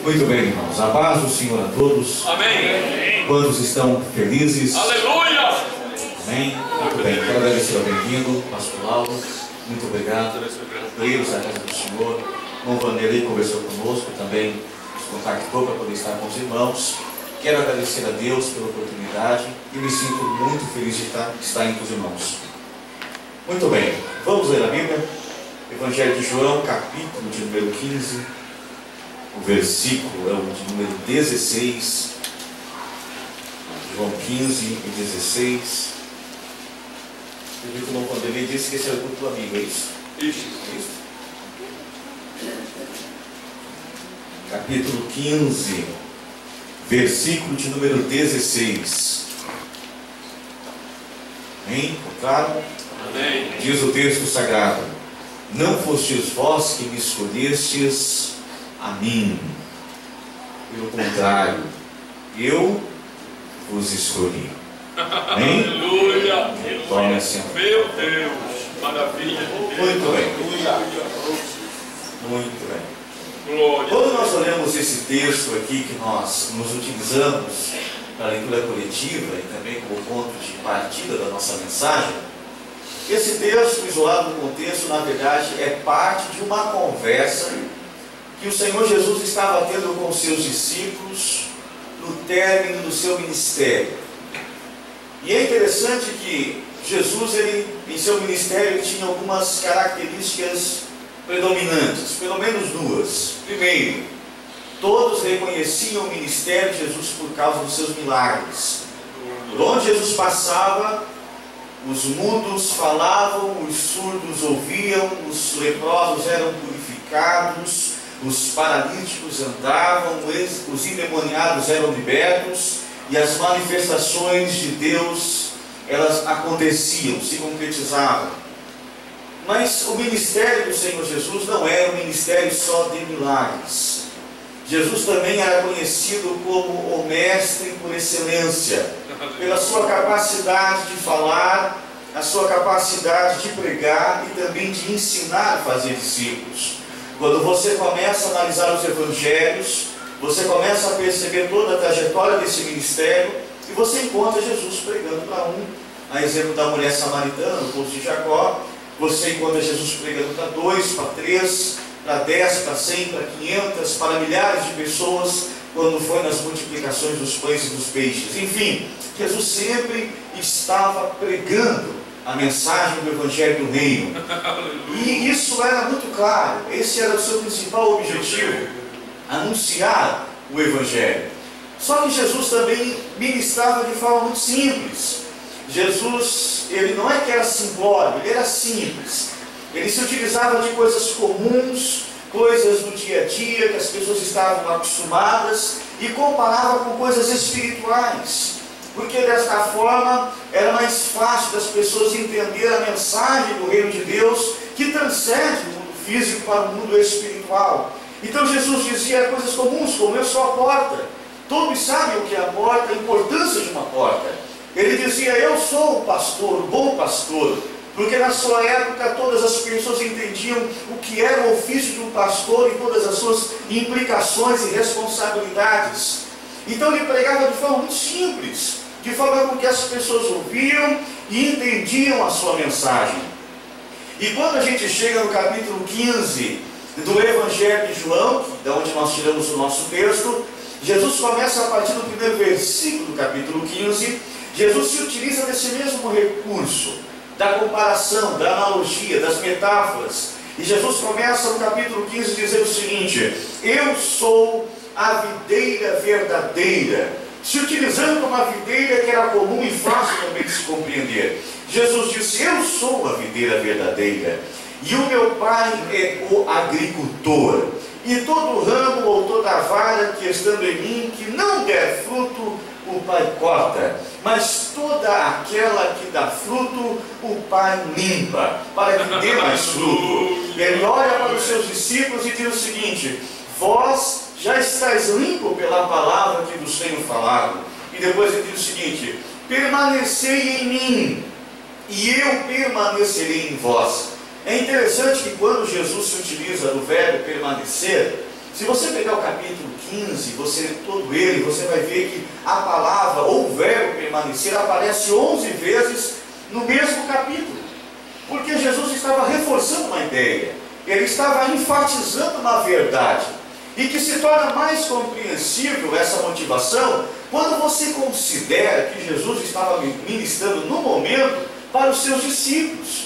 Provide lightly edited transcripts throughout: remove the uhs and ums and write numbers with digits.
Muito bem, irmãos. A paz do Senhor a todos. Amém. Quantos estão felizes? Aleluia. Amém. Muito bem. Quero agradecer ao bem-vindo, pastor Lauro. Muito obrigado. Deus, a casa do Senhor. O Vanderlei conversou conosco, também nos contactou para poder estar com os irmãos. Quero agradecer a Deus pela oportunidade e me sinto muito feliz de estar entre os irmãos. Muito bem. Vamos ler a Bíblia. Evangelho de João, capítulo de número 15. O versículo é o de número 16. João 15 e 16. O irmão Vanderlei disse que esse é o culto do amigo, é isso? Isso. É isso? Capítulo 15, versículo de número 16. Amém? Claro? Amém. Diz o texto sagrado: não fostes vós que me escolhestes a mim, pelo contrário, eu vos escolhi. Amém? Aleluia. Tome assim. Meu Deus. Maravilha. Muito bem. Muito bem. Glória. Quando nós olhamos esse texto aqui que nós nos utilizamos para a leitura coletiva e também como ponto de partida da nossa mensagem, esse texto, isolado no contexto, na verdade, é parte de uma conversa que o Senhor Jesus estava tendo com os seus discípulos no término do seu ministério. E é interessante que Jesus, em seu ministério, ele tinha algumas características predominantes, pelo menos duas. Primeiro, todos reconheciam o ministério de Jesus por causa dos seus milagres. Por onde Jesus passava, os mudos falavam, os surdos ouviam, os leprosos eram purificados, os paralíticos andavam, os endemoniados eram libertos, e as manifestações de Deus, elas aconteciam, se concretizavam. Mas o ministério do Senhor Jesus não era um ministério só de milagres. Jesus também era conhecido como o mestre por excelência, pela sua capacidade de falar, a sua capacidade de pregar e também de ensinar a fazer discípulos. Quando você começa a analisar os evangelhos, você começa a perceber toda a trajetória desse ministério e você encontra Jesus pregando para um, a exemplo da mulher samaritana, no poço de Jacó. Você encontra Jesus pregando para 2, para 3, para 10, para 100, para 500, para milhares de pessoas, quando foi nas multiplicações dos pães e dos peixes. Enfim, Jesus sempre estava pregando a mensagem do Evangelho do Reino. E isso era muito claro. Esse era o seu principal objetivo: anunciar o Evangelho. Só que Jesus também ministrava de forma muito simples. Jesus, ele não é que era simbólico, ele era simples. Ele se utilizava de coisas comuns, coisas do dia a dia, que as pessoas estavam acostumadas, e comparava com coisas espirituais. Porque desta forma era mais fácil das pessoas entender a mensagem do reino de Deus, que transcende do mundo físico para o mundo espiritual. Então Jesus dizia coisas comuns, como: eu sou a porta. Todos sabem o que é a porta, a importância de uma porta. Ele dizia: eu sou o pastor, o bom pastor. Porque na sua época todas as pessoas entendiam o que era o ofício de um pastor e todas as suas implicações e responsabilidades. Então ele pregava de forma muito simples, de forma com que as pessoas ouviam e entendiam a sua mensagem. E quando a gente chega no capítulo 15 do Evangelho de João, da onde nós tiramos o nosso texto, Jesus começa a partir do primeiro versículo do capítulo 15. Jesus se utiliza desse mesmo recurso, da comparação, da analogia, das metáforas. E Jesus começa no capítulo 15 dizendo o seguinte: eu sou a videira verdadeira, se utilizando uma videira que era comum e fácil também de se compreender. Jesus disse: eu sou a videira verdadeira, e o meu Pai é o agricultor. E todo ramo ou toda vara que estando em mim, que não der fruto, o Pai corta, mas toda aquela que dá fruto, o Pai limpa, para que dê mais fruto. Ele olha para os seus discípulos e diz o seguinte: vós já estáis limpo pela palavra que vos tenho falado. E depois ele diz o seguinte: permanecei em mim, e eu permanecerei em vós. É interessante que quando Jesus se utiliza do verbo permanecer, Se você pegar o capítulo 15, você ler todo ele, você vai ver que a palavra ou o verbo permanecer aparece 11 vezes no mesmo capítulo. Porque Jesus estava reforçando uma ideia, ele estava enfatizando uma verdade, e que se torna mais compreensível essa motivação quando você considera que Jesus estava ministrando no momento para os seus discípulos.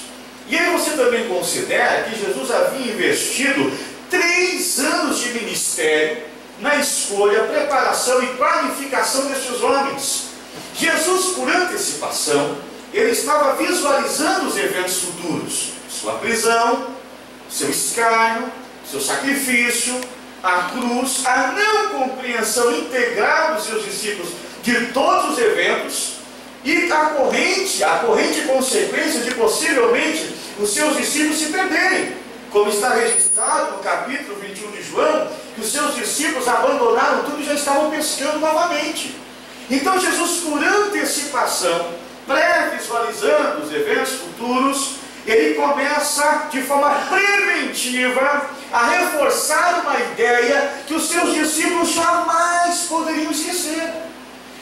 E aí você também considera que Jesus havia investido 3 anos de ministério na escolha, preparação e planificação destes homens. Jesus, por antecipação, ele estava visualizando os eventos futuros: sua prisão, seu escárnio, seu sacrifício, a cruz, a não compreensão integral dos seus discípulos de todos os eventos e a corrente consequência de possivelmente os seus discípulos se perderem, como está registrado no capítulo 21 de João, que os seus discípulos abandonaram tudo e já estavam pescando novamente. Então Jesus, por antecipação, pré-visualizando os eventos futuros, ele começa de forma preventiva a reforçar uma ideia que os seus discípulos jamais poderiam esquecer,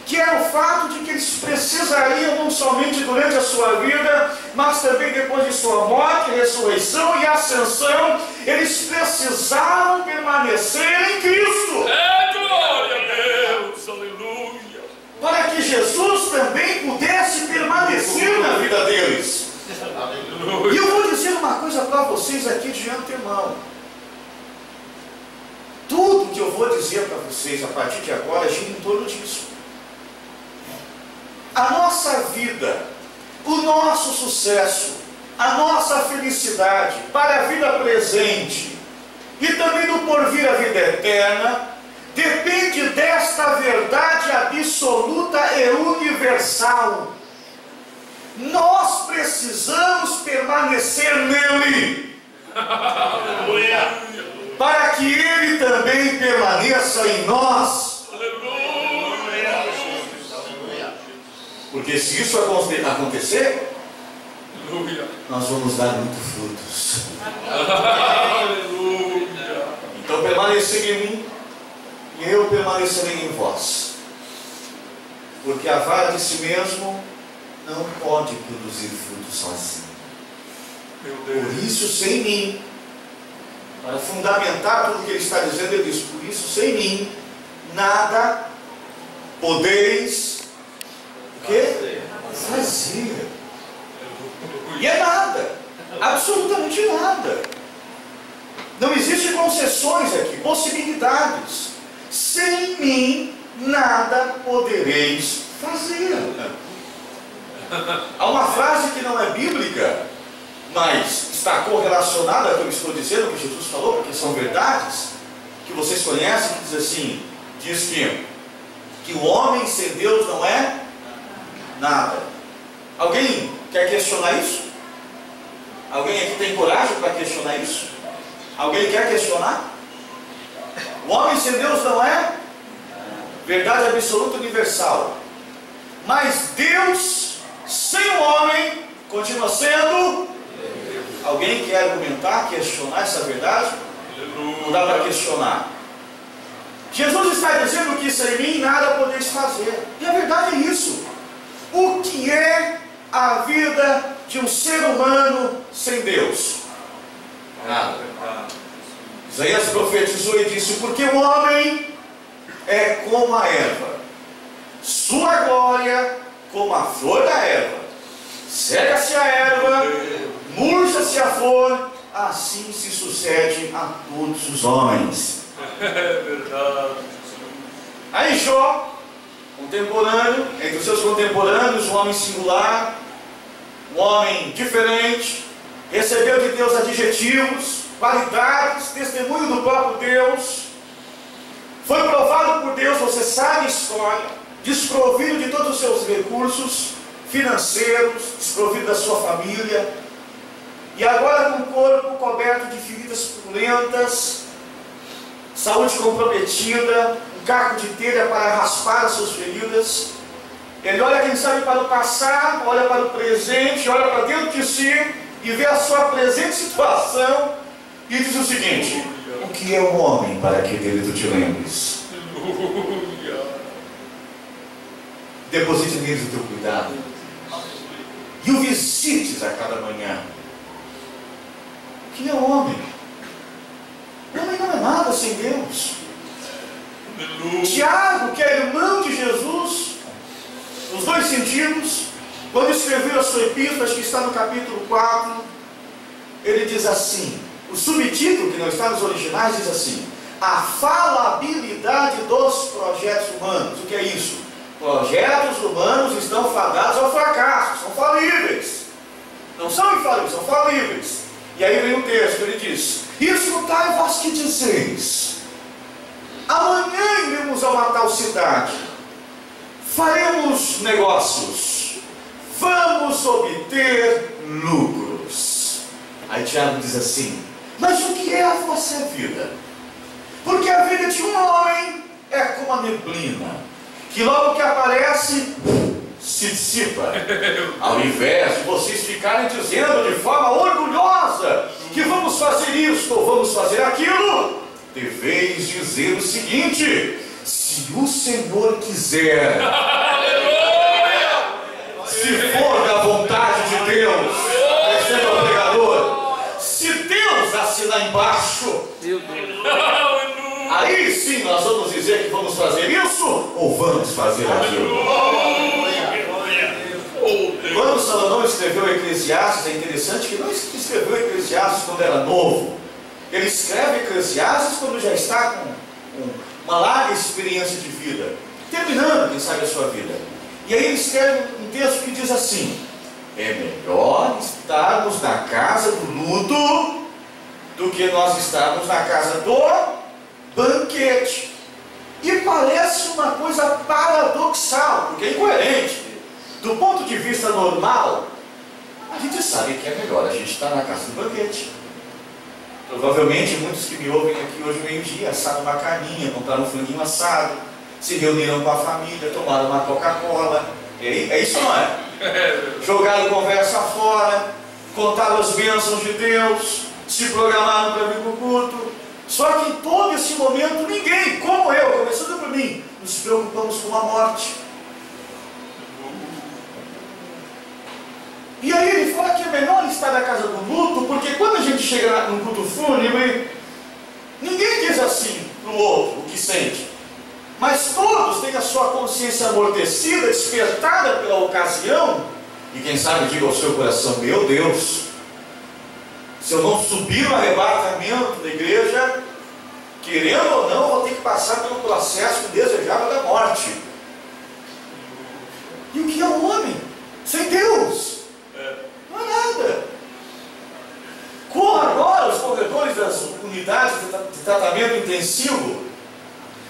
que é o fato de que eles precisariam não somente durante a sua vida, mas também depois de sua morte, ressurreição e ascensão, eles precisavam permanecer em Cristo. É glória a Deus, aleluia. Para que Jesus também pudesse permanecer na vida deles. E eu vou dizer uma coisa para vocês aqui de antemão. Tudo que eu vou dizer para vocês a partir de agora gira em torno disso. A nossa vida, o nosso sucesso, a nossa felicidade para a vida presente e também do porvir a vida eterna, depende desta verdade absoluta e universal. Nós precisamos permanecer nele, para que ele também permaneça em nós. Porque se isso acontecer, nós vamos dar muitos frutos. Então permanecer em mim, e eu permanecerei em vós. Porque a vara de si mesmo não pode produzir fruto sozinho. Por isso, sem mim, para fundamentar tudo o que ele está dizendo, ele diz: por isso, sem mim, nada podeis o quê? Fazer. E é nada, absolutamente nada. Não existe concessões aqui, possibilidades. Sem mim, nada podereis fazer. Há uma frase que não é bíblica, mas está correlacionada ao que eu estou dizendo, que Jesus falou, porque são verdades que vocês conhecem, que diz assim, diz que o homem sem Deus não é nada. Alguém quer questionar isso? Alguém aqui tem coragem para questionar isso? Alguém quer questionar? O homem sem Deus não é verdade absoluta universal, mas Deus sem o homem continua sendo. Alguém quer argumentar, questionar essa verdade? Não dá para questionar. Jesus está dizendo que sem mim nada podeis fazer, e a verdade é isso. O que é a vida de um ser humano sem Deus? Nada. Isaías profetizou e disse: porque o homem é como a erva, sua glória como a flor da erva. Cega-se a erva, murcha-se a flor, assim se sucede a todos os homens. É verdade. Aí Jó, contemporâneo, entre os seus contemporâneos, um homem singular, um homem diferente, recebeu de Deus adjetivos, qualidades, testemunho do próprio Deus, foi provado por Deus, você sabe a história, desprovido de todos os seus recursos financeiros, desprovido da sua família, e agora com o corpo coberto de feridas purulentas, saúde comprometida, um caco de telha para raspar as suas feridas. Ele olha, quem sabe, para o passado, olha para o presente, olha para dentro de si e vê a sua presente situação e diz o seguinte: O que é o homem para que dele tu te lembres? Aleluia. Deposite neles o teu cuidado. E o visites a cada manhã. O que é o homem? O homem não é nada sem Deus. Aleluia. Tiago, que é irmão de Jesus, nos dois sentidos, quando escreveu a sua epístola, acho que está no capítulo 4, ele diz assim, o subtítulo que não está nos originais diz assim: a falabilidade dos projetos humanos. O que é isso? Projetos humanos estão fadados ao fracasso, são falíveis. Não são infalíveis, são falíveis. E aí vem um texto, ele diz: escutai-vos que dizeis, amanhã iremos a uma tal cidade, faremos negócios, vamos obter lucros. Aí Tiago diz assim: mas o que é a vossa vida? Porque a vida de um homem é como a neblina, que logo que aparece, se dissipa. Ao invés de vocês ficarem dizendo de forma orgulhosa que vamos fazer isso ou vamos fazer aquilo, deveis dizer o seguinte: se o Senhor quiser, se for da vontade de Deus, receba o pregador, se Deus assinar embaixo, aí sim nós vamos dizer que vamos fazer isso ou vamos fazer aquilo. Quando Salomão escreveu o Eclesiastes, é interessante que não escreveu o Eclesiastes quando era novo. Ele escreve Eclesiastes quando já está com uma larga experiência de vida, terminando, quem sabe, a sua vida. E aí ele escreve um texto que diz assim: é melhor estarmos na casa do luto do que nós estarmos na casa do banquete. E parece uma coisa paradoxal, porque é incoerente. Do ponto de vista normal, a gente sabe que é melhor a gente estar na casa do banquete. Provavelmente muitos que me ouvem aqui hoje meio-dia assaram uma carninha, compraram um franguinho assado, se reuniram com a família, tomaram uma Coca-Cola. É isso, não é? Jogaram conversa fora, contaram as bênçãos de Deus, se programaram para vir para o culto. Só que em todo esse momento, ninguém, como eu, começando por mim, nos preocupamos com a morte. E aí ele fala que é melhor estar na casa do luto, porque quando a gente chega num culto fúnebre, ninguém diz assim para o outro o que sente. Mas todos têm a sua consciência amortecida, despertada pela ocasião, e quem sabe diga ao seu coração: meu Deus, se eu não subir no arrebatamento da igreja, querendo ou não, vou ter que passar pelo processo indesejável da morte. E o que é o homem? Sem Deus. Não é nada. Corra agora os corredores das unidades de tratamento intensivo.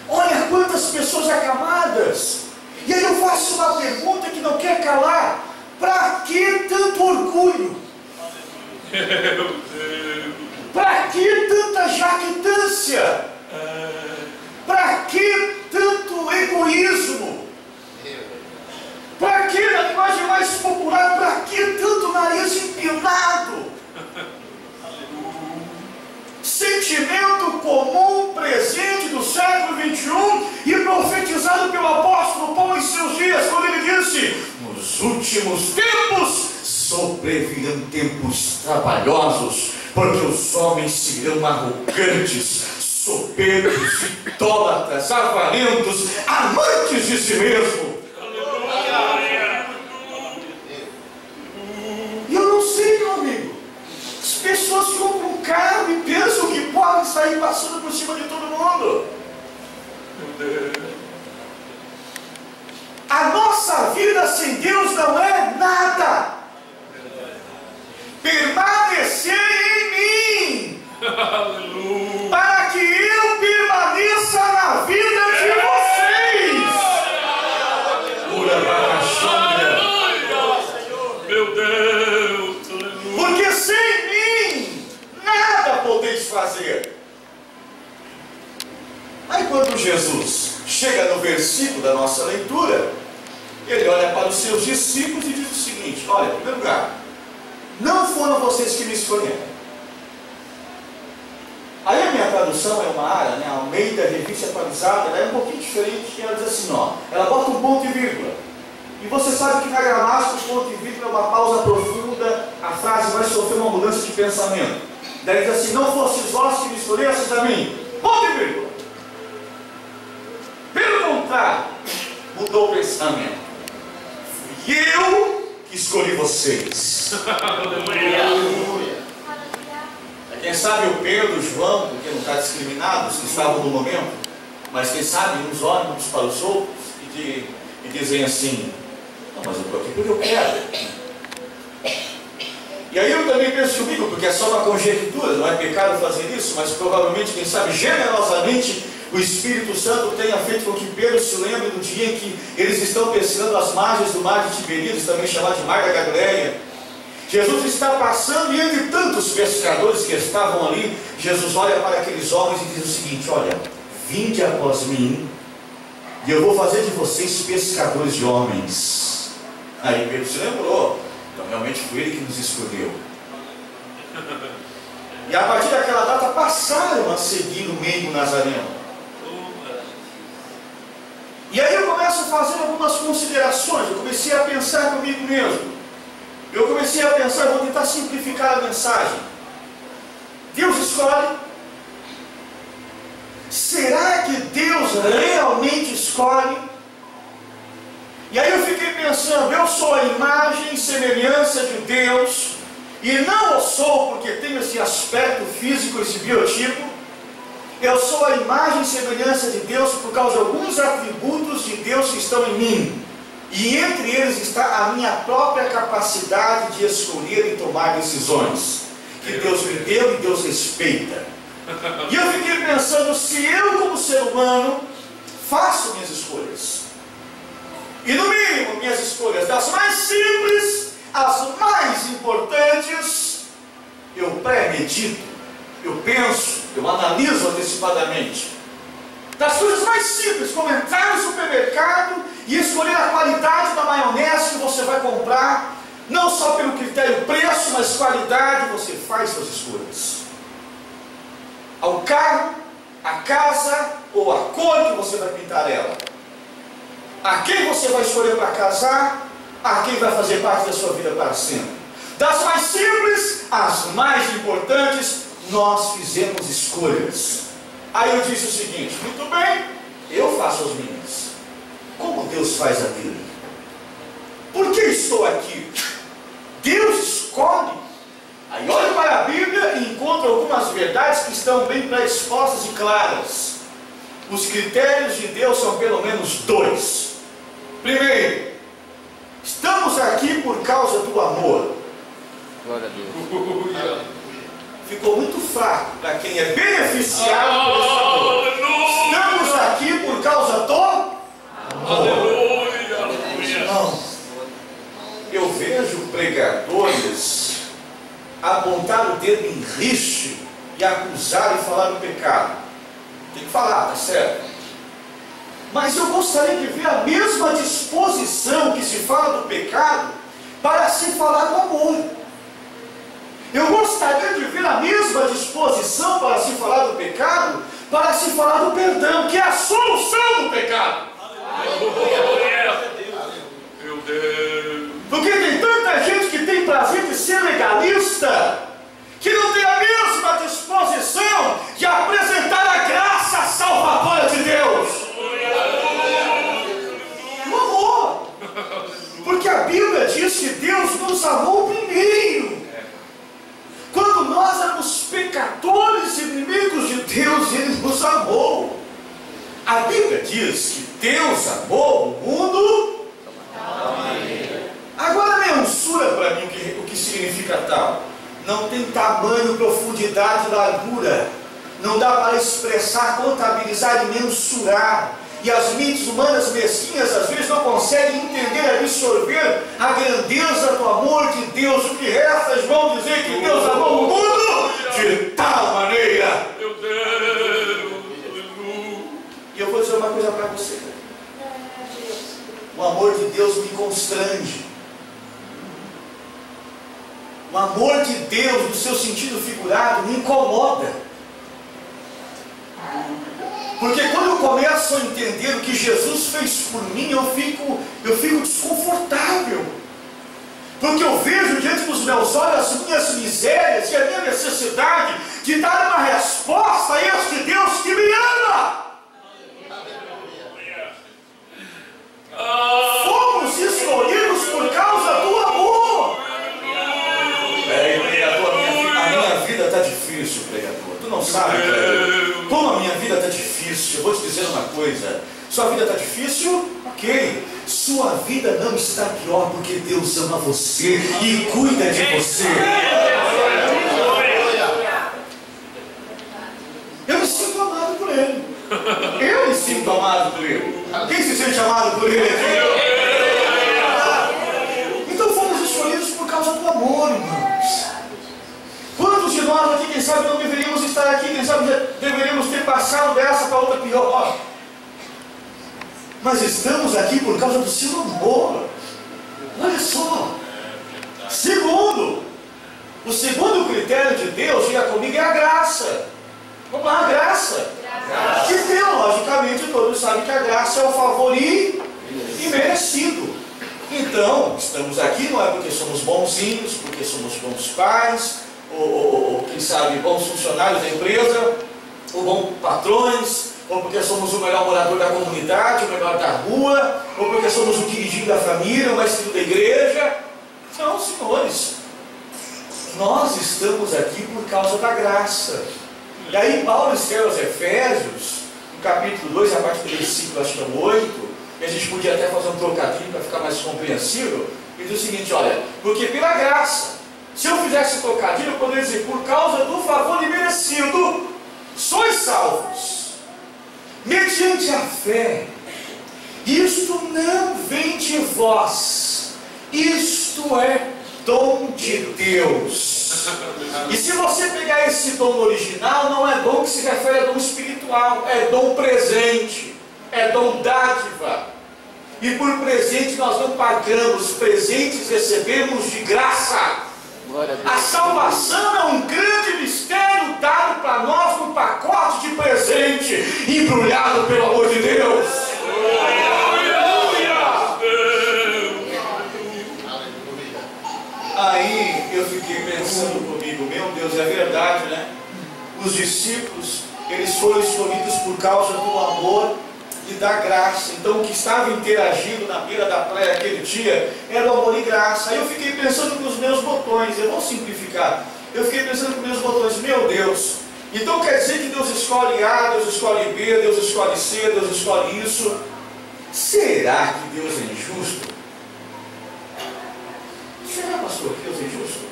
Olha quantas pessoas acamadas. E aí eu faço uma pergunta que não quer calar: para que tanto orgulho? Para que tanta jactância? Para que tanto egoísmo? Para que, na linguagem mais popular, para que tanto nariz empinado? Sentimento comum, presente do século XXI e profetizado pelo apóstolo Paulo em seus dias, quando ele disse: nos últimos tempos sobrevirão tempos trabalhosos, porque os homens serão arrogantes, soberbos, idólatras, avarentos, amantes de si mesmo. E eu não sei, meu amigo, as pessoas compram um carro e pensam que podem sair passando por cima de todo mundo. A nossa vida sem Deus não é nada. Permanecer em mim, para que eu permaneça na vida de vocês. Meu Deus, porque sem mim nada podeis fazer. Aí quando Jesus chega no versículo da nossa leitura, ele olha para os seus discípulos e diz o seguinte: olha, em primeiro lugar, não foram vocês que me escolheram. Aí a minha tradução é uma área, né, Almeida, revista atualizada, ela é um pouquinho diferente, que ela diz assim, ó, ela bota um ponto e vírgula. E você sabe que na gramática o ponto e vírgula é uma pausa profunda, a frase vai sofrer uma mudança de pensamento. Daí diz assim, não fostes vós que me escolhestes a mim, ponto e vírgula. Pelo contrário, mudou o pensamento. Fui eu que escolhi vocês. Quem sabe o Pedro, o João, porque não está discriminado, os que estavam no momento, mas quem sabe uns olham uns para os outros e dizem assim, não, mas eu estou aqui porque eu quero. E aí eu também penso comigo, porque é só uma conjectura, não é pecado fazer isso, mas provavelmente, quem sabe, generosamente, o Espírito Santo tenha feito com que Pedro se lembre do dia em que eles estão pescando às margens do mar de Tiberíades, também chamado de Mar da Galileia. Jesus está passando e entre tantos pescadores que estavam ali, Jesus olha para aqueles homens e diz o seguinte, olha, vinde após mim e eu vou fazer de vocês pescadores de homens. Aí Pedro se lembrou, então realmente foi ele que nos escolheu. E a partir daquela data passaram a seguir o meio nazareno. E aí eu começo a fazer algumas considerações, eu comecei a pensar comigo mesmo. Eu comecei a pensar, vou tentar simplificar a mensagem. Deus escolhe? Será que Deus realmente escolhe? E aí eu fiquei pensando, eu sou a imagem e semelhança de Deus, e não o sou porque tenho esse aspecto físico, esse biotipo. Eu sou a imagem e semelhança de Deus por causa de alguns atributos de Deus que estão em mim. E entre eles está a minha própria capacidade de escolher e tomar decisões, que Deus me deu e Deus respeita. E eu fiquei pensando, se eu como ser humano faço minhas escolhas, e no mínimo minhas escolhas, das mais simples às mais importantes, eu pré-medito, eu penso, eu analiso antecipadamente. Das coisas mais simples, como entrar no supermercado e escolher a qualidade da maionese que você vai comprar, não só pelo critério preço, mas qualidade, você faz suas escolhas. Ao carro, a casa ou a cor que você vai pintar ela. A quem você vai escolher para casar, a quem vai fazer parte da sua vida para sempre. Das mais simples às mais importantes, nós fizemos escolhas. Aí eu disse o seguinte, muito bem, eu faço as minhas. Como Deus faz a dele? Por que estou aqui? Deus escolhe. Aí olho para a Bíblia e encontro algumas verdades que estão bem pré-expostas e claras. Os critérios de Deus são pelo menos dois. Primeiro, estamos aqui por causa do amor. Glória a Deus. Ficou muito fraco para quem é beneficiado por esse amor. Estamos aqui por causa do amor. Não. Eu vejo pregadores apontar o dedo em riche e acusar e falar do pecado. Tem que falar, tá certo? Mas eu gostaria de ver a mesma disposição que se fala do pecado para se falar do amor. Eu gostaria de ver a mesma disposição para se falar do pecado, para se falar do perdão, que é a solução do pecado. Meu Deus. Porque tem tanta gente que tem prazer de ser legalista, que não tem a mesma disposição de apresentar a graça salvadora de Deus. O amor. Porque a Bíblia diz que Deus nos amou primeiro. Quando nós éramos pecadores e inimigos de Deus, Ele nos amou. A Bíblia diz que Deus amou o mundo. Agora mensura para mim o que significa tal. Não tem tamanho, profundidade, largura. Não dá para expressar, contabilizar e mensurar. E as mentes humanas mesquinhas às vezes não conseguem entender, absorver a grandeza do amor de Deus. O que resta, João, dizer que Deus amou o mundo de tal maneira. Meu Deus. E eu vou dizer uma coisa para você. O amor de Deus me constrange. O amor de Deus, no seu sentido figurado, me incomoda. entender o que Jesus fez por mim, eu fico desconfortável. Porque eu vejo diante dos meus olhos as minhas misérias e a minha necessidade de dar uma resposta a este Deus que me ama. Fomos escolhidos por causa do amor. Pregador, a minha vida está difícil, pregador. Tu não sabe, pregador, como a minha vida está difícil. Eu vou te dizer uma coisa. Sua vida está difícil? Ok. Sua vida não está pior porque Deus ama você e cuida de você. Eu me sinto amado por Ele. Eu me sinto amado por Ele. Quem se sente amado por Ele aqui? Então fomos escolhidos por causa do amor, irmãos. Quantos de nós aqui, quem sabe, não deveríamos estar aqui? Quem sabe deveríamos ter passado dessa para outra pior? Mas estamos aqui por causa do seu amor. Olha só. Segundo, o segundo critério de Deus, diga comigo, é a graça. Vamos lá, a graça. Que teologicamente todos sabem que a graça é o favor imerecido. Então, estamos aqui não é porque somos bonzinhos, porque somos bons pais, ou quem sabe, bons funcionários da empresa, ou bons patrões, ou porque somos o melhor morador da comunidade, o melhor da rua, ou porque somos o queridinho da família, o mais querido da igreja. Não, senhores, nós estamos aqui por causa da graça. E aí Paulo escreve aos Efésios, no capítulo 2, a partir do versículo, acho que é o 8, e a gente podia até fazer um trocadilho para ficar mais compreensível, e diz o seguinte, olha, porque pela graça, se eu fizesse trocadilho, eu poderia dizer, por causa do favor imerecido, sois salvos, mediante a fé. Isto não vem de vós, isto é dom de Deus. E se você pegar esse dom original, não é dom que se refere a dom espiritual, é dom presente, é dom dádiva. E por presente nós não pagamos, presentes recebemos de graça. A salvação é um grande mistério dado para nós num pacote de presente, embrulhado pelo amor de Deus. Aí eu fiquei pensando comigo, meu Deus, é verdade, né? Os discípulos, eles foram escolhidos por causa do amor e da graça. Então o que estava interagindo na beira da praia aquele dia era o amor e graça. Aí eu fiquei pensando com os meus botões, eu vou simplificar. Eu fiquei pensando com os meus botões, meu Deus, então quer dizer que Deus escolhe A, Deus escolhe B, Deus escolhe C, Deus escolhe isso. Será que Deus é injusto? Será, pastor, que Deus é injusto?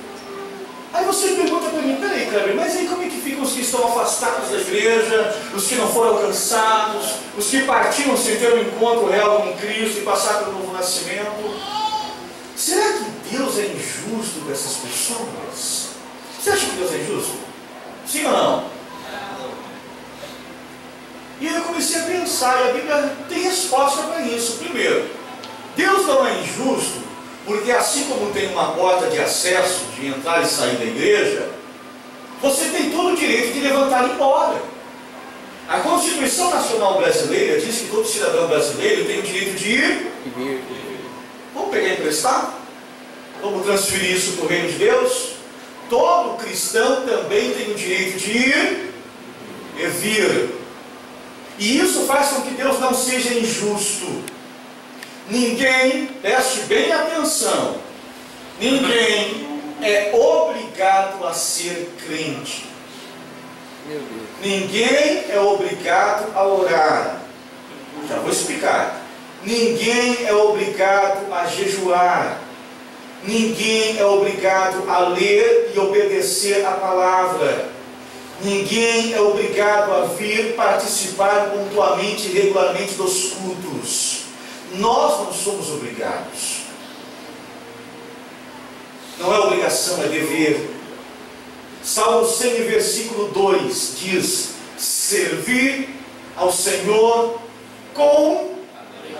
Aí você pergunta para mim, peraí, Kleber, mas aí como é que ficam os que estão afastados da igreja, os que não foram alcançados, os que partiram sem ter um encontro real com Cristo e passaram pelo novo nascimento? Será que Deus é injusto com essas pessoas? Você acha que Deus é injusto? Sim ou não? E eu comecei a pensar, e a Bíblia tem resposta para isso. Primeiro, Deus não é injusto, porque assim como tem uma porta de acesso, de entrar e sair da igreja, você tem todo o direito de levantar e ir embora. A Constituição Nacional Brasileira diz que todo cidadão brasileiro tem o direito de ir. Vamos pegar emprestado? Vamos transferir isso para o reino de Deus? Todo cristão também tem o direito de ir e vir. E isso faz com que Deus não seja injusto. Ninguém, preste bem atenção, ninguém é obrigado a ser crente. Meu Deus. Ninguém é obrigado a orar. Já vou explicar. Ninguém é obrigado a jejuar. Ninguém é obrigado a ler e obedecer a palavra. Ninguém é obrigado a vir participar pontualmente e regularmente dos cultos. Nós não somos obrigados. Não é obrigação, é dever. Salmo 100, versículo 2 diz: servir ao Senhor com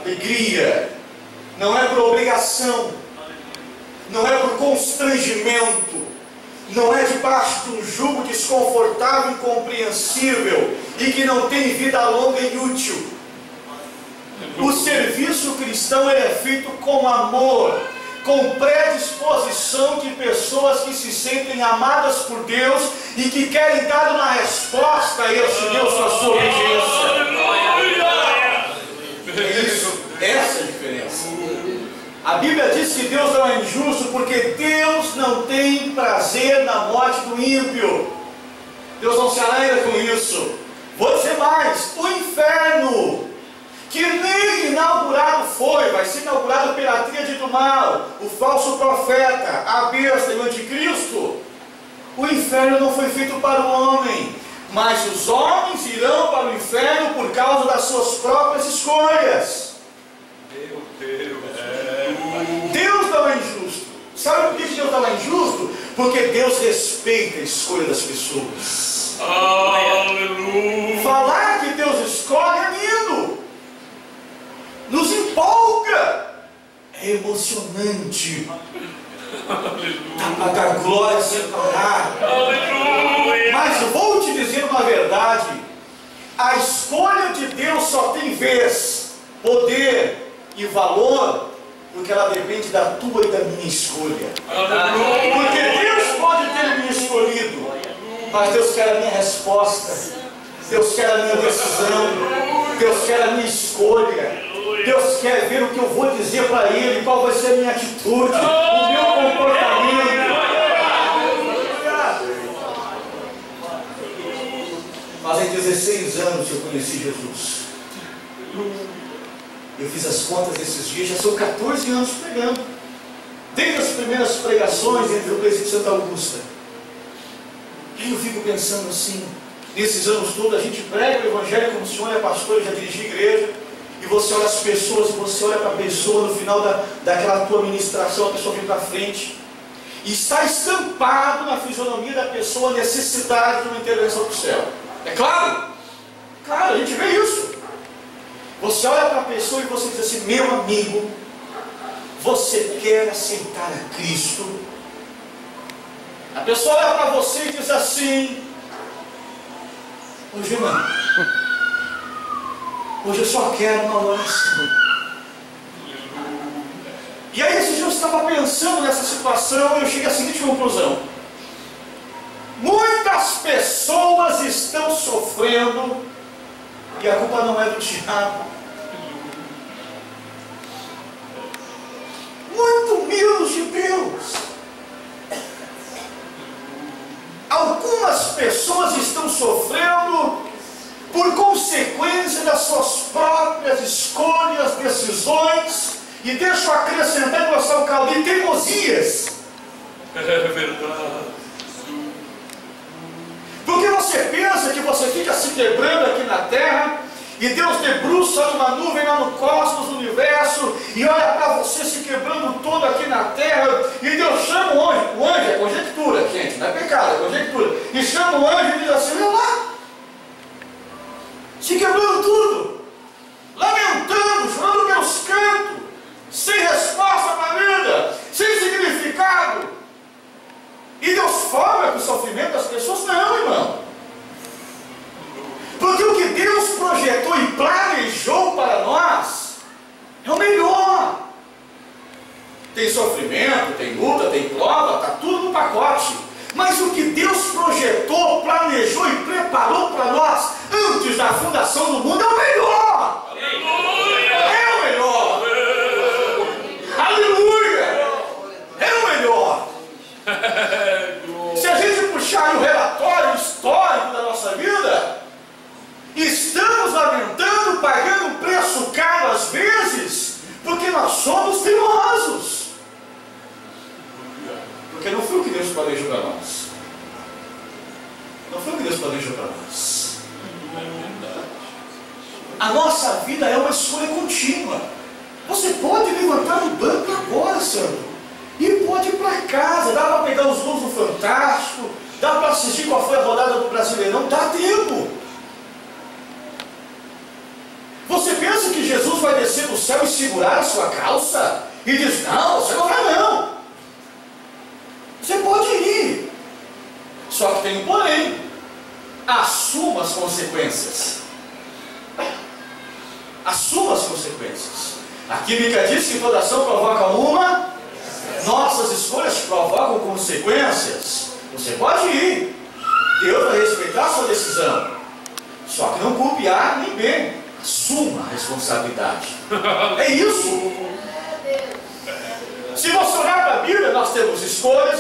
alegria. Não é por obrigação, não é por constrangimento, não é debaixo de um jugo desconfortável e incompreensível e que não tem vida longa e útil. O serviço cristão ele é feito com amor, com predisposição de pessoas que se sentem amadas por Deus e que querem dar uma resposta a esse Deus com a sua obediência. É isso, essa é a diferença. A Bíblia diz que Deus não é injusto porque Deus não tem prazer na morte do ímpio. Deus não se alegra com isso. Vou dizer mais, o inferno, que nem inaugurado foi, vai ser inaugurado pela tríade do mal, o falso profeta, a besta e o anticristo. O inferno não foi feito para o homem, mas os homens irão para o inferno por causa das suas próprias escolhas. Deus não é injusto. Sabe por que Deus não é injusto? Porque Deus respeita a escolha das pessoas. Aleluia. Falar que Deus escolhe é lindo, nos empolga, é emocionante. Dá para dar glória sem parar. Mas vou te dizer uma verdade: a escolha de Deus só tem vez, poder e valor porque ela depende da tua e da minha escolha. Porque Deus pode ter me escolhido, mas Deus quer a minha resposta, Deus quer a minha decisão, Deus quer a minha escolha. Deus quer ver o que eu vou dizer para Ele, qual vai ser a minha atitude, o meu comportamento. Fazem 16 anos que eu conheci Jesus. Eu fiz as contas esses dias, já são 14 anos pregando. Desde as primeiras pregações dentro do presídio de Santa Augusta. E eu fico pensando assim, nesses anos todos a gente prega o Evangelho como o senhor é pastor, eu já dirigi igreja. E você olha as pessoas, e você olha para a pessoa no final daquela tua ministração, a pessoa vem para frente. E está estampado na fisionomia da pessoa a necessidade de uma intervenção do céu. É claro? Claro, a gente vê isso. Você olha para a pessoa e você diz assim: meu amigo, você quer aceitar a Cristo? A pessoa olha para você e diz assim: hoje não. Hoje eu só quero uma oração. E aí esse dia eu estava pensando nessa situação e eu cheguei à seguinte conclusão: muitas pessoas estão sofrendo e a culpa não é do diabo. Muito menos de Deus. Algumas pessoas estão sofrendo por consequência das suas próprias escolhas, decisões, e deixo acrescentar em nosso caldo de teimosias. É verdade. Porque você pensa que você fica se quebrando aqui na terra, e Deus debruça numa nuvem lá no cosmos do universo, e olha para você se quebrando todo aqui na terra, e Deus chama o anjo. O anjo é conjectura, gente, não é pecado, é conjectura. E chama o anjo e diz assim: olha lá, se quebrando tudo, lamentando, chorando pelos cantos, sem resposta para a vida, sem significado. E Deus folga com o sofrimento das pessoas? Não, irmão. Porque o que Deus projetou e planejou para nós é o melhor. Tem sofrimento, tem luta, tem prova, está tudo no pacote. Mas o que Deus projetou, planejou e preparou para nós antes da fundação do mundo é o melhor. Aleluia! É o melhor. Aleluia! É o melhor. Se a gente puxar o relatório histórico da nossa vida, estamos lamentando, pagando um preço caro às vezes, porque nós somos teimosos. Porque não foi o que Deus planejou para nós. Não foi o que Deus planejou para nós. A nossa vida é uma escolha contínua. Você pode levantar do banco agora, santo, e pode ir para casa. Dá para pegar os gols do Fantástico, dá para assistir qual foi a rodada do Brasileirão, dá tempo. Você pensa que Jesus vai descer do céu e segurar a sua calça e diz: não, você não vai não. Você pode ir, só que tem um porém: assuma as consequências. assuma as consequências. A química diz que toda ação provoca uma, nossas escolhas provocam consequências. Você pode ir, Deus vai respeitar a sua decisão, só que não culpe A nem B, assuma a responsabilidade. É isso. Se você olhar para a Bíblia, nós temos escolhas,